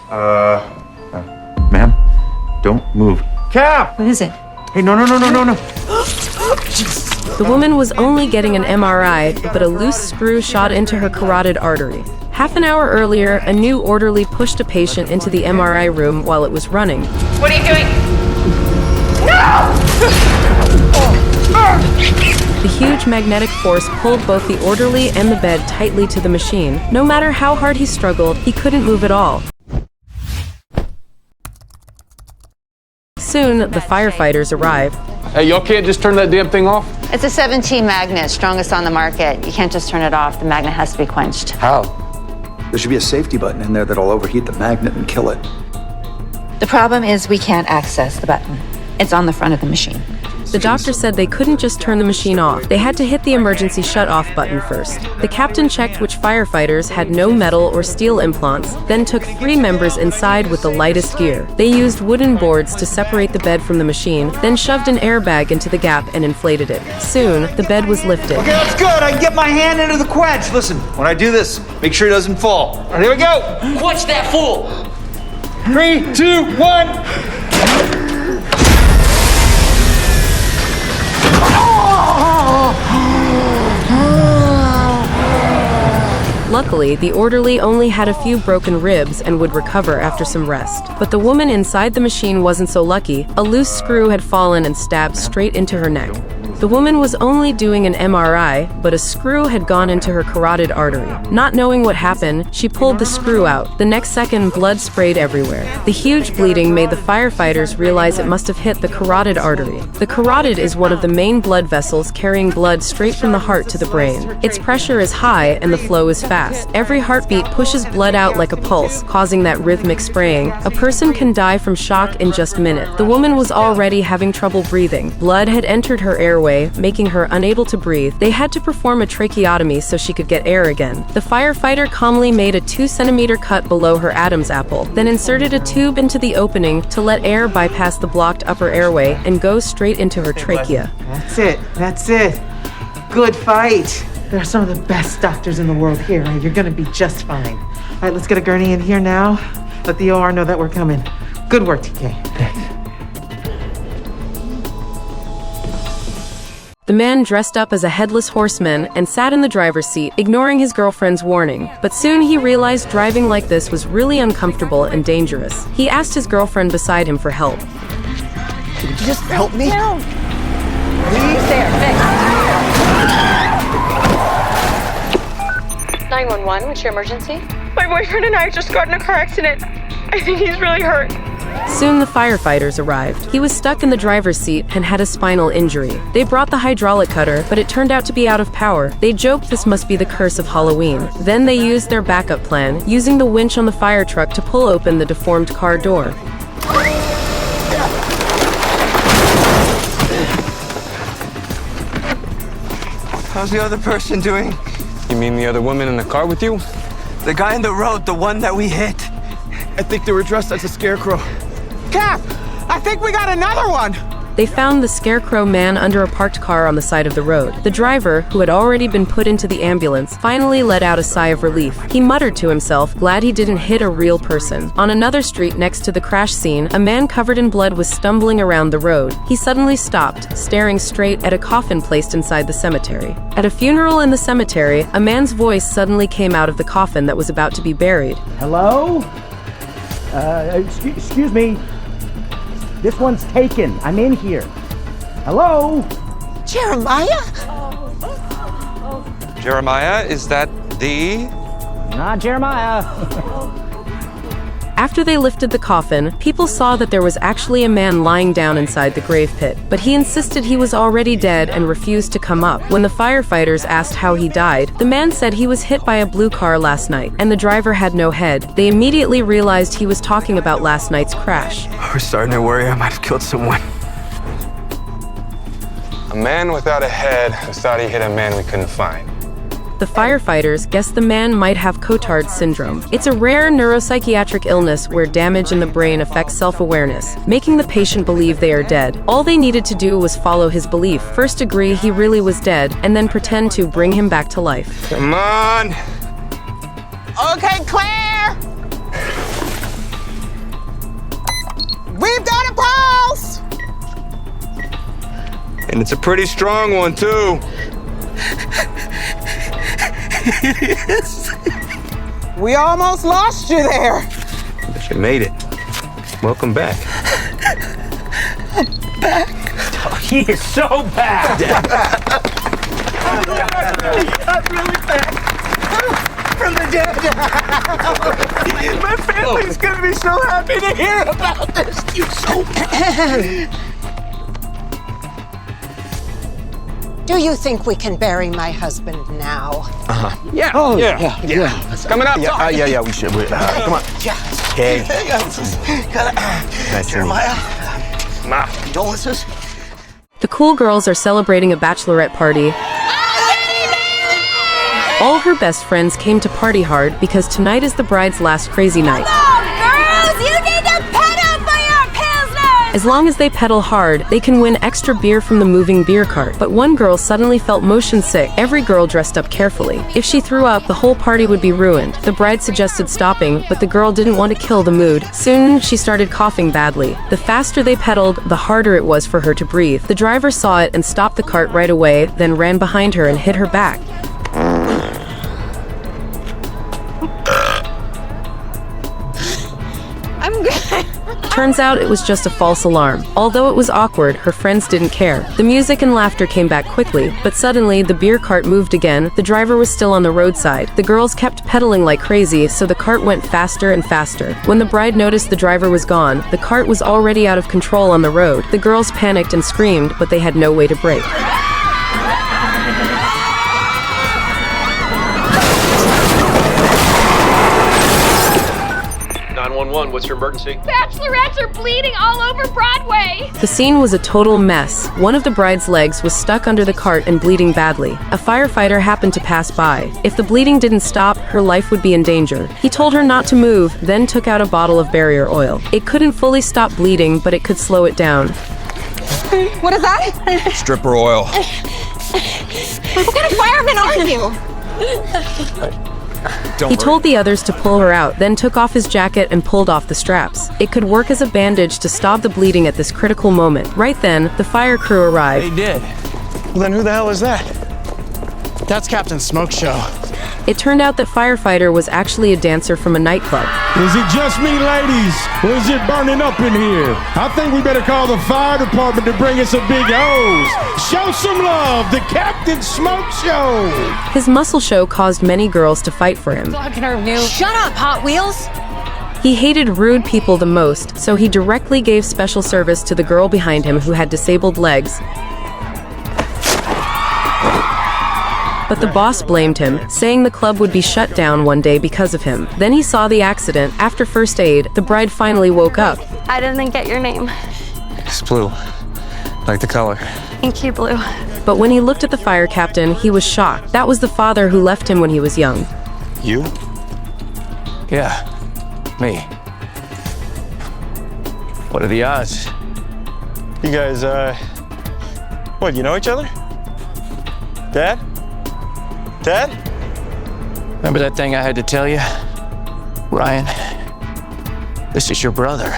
Ma'am, don't move. Cap! What is it? Hey, no. The woman was only getting an MRI, but a loose screw shot into her carotid artery. Half an hour earlier, a new orderly pushed a patient into the MRI room while it was running. What are you doing? No! The huge magnetic force pulled both the orderly and the bed tightly to the machine. No matter how hard he struggled, he couldn't move at all. Soon, the firefighters arrived. Hey, y'all can't just turn that damn thing off? It's a 17 magnet, strongest on the market. You can't just turn it off. The magnet has to be quenched. How? There should be a safety button in there that'll overheat the magnet and kill it. The problem is we can't access the button. It's on the front of the machine. The doctor said they couldn't just turn the machine off. They had to hit the emergency shut-off button first. The captain checked which firefighters had no metal or steel implants, then took 3 members inside with the lightest gear. They used wooden boards to separate the bed from the machine, then shoved an airbag into the gap and inflated it. Soon, the bed was lifted. Okay, that's good. I can get my hand into the quench. Listen, when I do this, make sure it doesn't fall. All right, here we go. Quench that fool! 3, 2, 1. Luckily, the orderly only had a few broken ribs and would recover after some rest. But the woman inside the machine wasn't so lucky. A loose screw had fallen and stabbed straight into her neck. The woman was only doing an MRI, but a screw had gone into her carotid artery. Not knowing what happened, she pulled the screw out. The next second, blood sprayed everywhere. The huge bleeding made the firefighters realize it must have hit the carotid artery. The carotid is one of the main blood vessels carrying blood straight from the heart to the brain. Its pressure is high and the flow is fast. Every heartbeat pushes blood out like a pulse, causing that rhythmic spraying. A person can die from shock in just minutes. The woman was already having trouble breathing. Blood had entered her airway, making her unable to breathe. They had to perform a tracheotomy so she could get air again. The firefighter calmly made a 2-centimeter cut below her Adam's apple, then inserted a tube into the opening to let air bypass the blocked upper airway and go straight into her trachea. That's it. Good fight. There are some of the best doctors in the world here, and you're gonna be just fine. All right, let's get a gurney in here now. Let the OR know that we're coming. Good work, TK. The man dressed up as a headless horseman and sat in the driver's seat, ignoring his girlfriend's warning. But soon he realized driving like this was really uncomfortable and dangerous. He asked his girlfriend beside him for help. Could you just help me? No. Please, there, fix. 911, what's your emergency? My boyfriend and I just got in a car accident. I think he's really hurt. Soon the firefighters arrived. He was stuck in the driver's seat and had a spinal injury. They brought the hydraulic cutter, but it turned out to be out of power. They joked this must be the curse of Halloween. Then they used their backup plan, using the winch on the fire truck to pull open the deformed car door. How's the other person doing? You mean the other woman in the car with you? The guy in the road, the one that we hit. I think they were dressed as a scarecrow. Cap, I think we got another one. They found the scarecrow man under a parked car on the side of the road. The driver, who had already been put into the ambulance, finally let out a sigh of relief. He muttered to himself, glad he didn't hit a real person. On another street next to the crash scene, a man covered in blood was stumbling around the road. He suddenly stopped, staring straight at a coffin placed inside the cemetery. At a funeral in the cemetery, a man's voice suddenly came out of the coffin that was about to be buried. Hello? Excuse me. This one's taken. I'm in here. Hello? Jeremiah? Jeremiah, is that the... Not Jeremiah. After they lifted the coffin, people saw that there was actually a man lying down inside the grave pit, but he insisted he was already dead and refused to come up. When the firefighters asked how he died, the man said he was hit by a blue car last night, and the driver had no head. They immediately realized he was talking about last night's crash. We're starting to worry I might have killed someone. A man without a head who thought he hit a man we couldn't find. The firefighters guessed the man might have Cotard's syndrome. It's a rare neuropsychiatric illness where damage in the brain affects self-awareness, making the patient believe they are dead. All they needed to do was follow his belief, first agree he really was dead, and then pretend to bring him back to life. Come on! Okay, Claire! And it's a pretty strong one, too. We almost lost you there. But you made it. Welcome back. He is so bad. I'm really back. From the dead. My family's gonna be so happy to hear about this. You're so bad. Do you think we can bury my husband now? Yeah. Oh, yeah. Coming up. Yeah, we should. Come on. Yeah. Hey. Nice Jeremiah. Condolences. The cool girls are celebrating a bachelorette party. All her best friends came to party hard because tonight is the bride's last crazy night. Girls, you need to pedal for your business! As long as they pedal hard, they can win extra beer from the moving beer cart. But one girl suddenly felt motion sick. Every girl dressed up carefully. If she threw up, the whole party would be ruined. The bride suggested stopping, but the girl didn't want to kill the mood. Soon, she started coughing badly. The faster they pedaled, the harder it was for her to breathe. The driver saw it and stopped the cart right away, then ran behind her and hit her back. I'm good. Turns out it was just a false alarm. Although it was awkward, her friends didn't care. The music and laughter came back quickly, but suddenly the beer cart moved again. The driver was still on the roadside. The girls kept pedaling like crazy, so the cart went faster and faster. When the bride noticed the driver was gone, the cart was already out of control on the road. The girls panicked and screamed, but they had no way to brake. 911, what's your emergency? Bachelorettes are bleeding all over Broadway. The scene was a total mess. One of the bride's legs was stuck under the cart and bleeding badly. A firefighter happened to pass by. If the bleeding didn't stop, her life would be in danger. He told her not to move, then took out a bottle of barrier oil. It couldn't fully stop bleeding, but it could slow it down. What is that? Stripper oil. What kind of fireman are you? He told the others to pull her out, then took off his jacket and pulled off the straps. It could work as a bandage to stop the bleeding at this critical moment. Right then, the fire crew arrived. They did. Well, then who the hell is that? That's Captain Smoke Show. It turned out that firefighter was actually a dancer from a nightclub. Is it just me, ladies? Or is it burning up in here? I think we better call the fire department to bring us a big hose. Show some love, the Captain Smoke Show. His muscle show caused many girls to fight for him. Shut up, Hot Wheels! He hated rude people the most, so he directly gave special service to the girl behind him who had disabled legs. But the boss blamed him, saying the club would be shut down one day because of him. Then he saw the accident. After first aid, the bride finally woke up. I didn't get your name. It's blue. Like the color. Thank you, Blue. But when he looked at the fire captain, he was shocked. That was the father who left him when he was young. You? Yeah, me. What are the odds? You guys, what, you know each other? Dad? Dad? Remember that thing I had to tell you? Ryan, this is your brother.